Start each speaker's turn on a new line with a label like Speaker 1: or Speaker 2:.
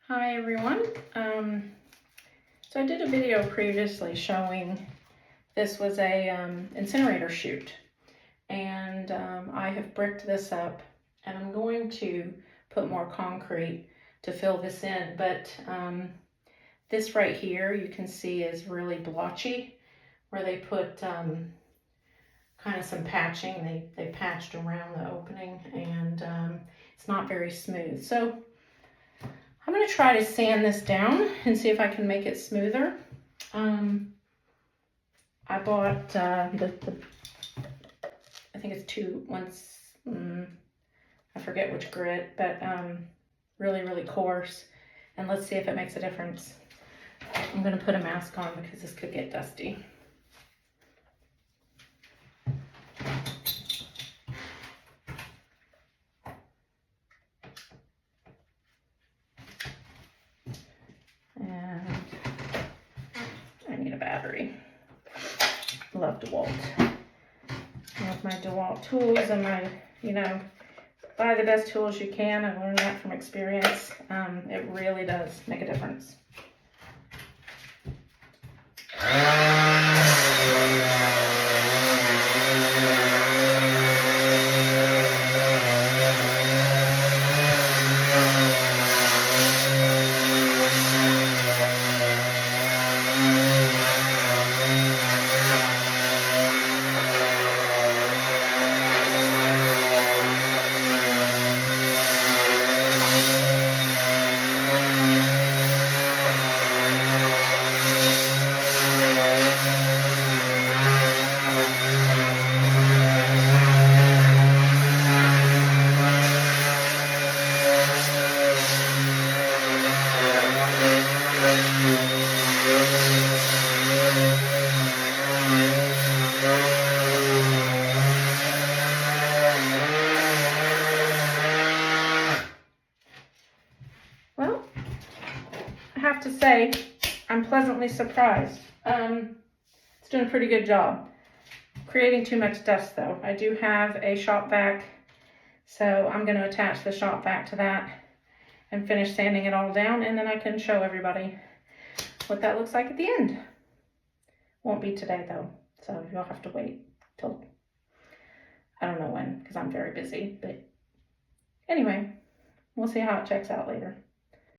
Speaker 1: Hi everyone. So I did a video previously showing this was a incinerator chute, and I have bricked this up, and I'm going to put more concrete to fill this in, but this right here you can see is really blotchy, where they put kind of some patching. They patched around the opening, and it's not very smooth. So I'm going to try to sand this down and see if I can make it smoother. I bought I think it's I forget which grit, but really coarse. And let's see if it makes a difference. I'm going to put a mask on because this could get dusty. And I need a battery. Love DeWalt. Love my DeWalt tools and my, buy the best tools you can. I learned that from experience. It really does make a difference. Well, I have to say, I'm pleasantly surprised. It's doing a pretty good job. Creating too much dust though. I do have a shop vac, so I'm going to attach the shop vac to that and finish sanding it all down, and then I can show everybody what that looks like at the end. Won't be today though, so you'll have to wait till, I don't know when, because I'm very busy, but anyway, we'll see how it checks out later.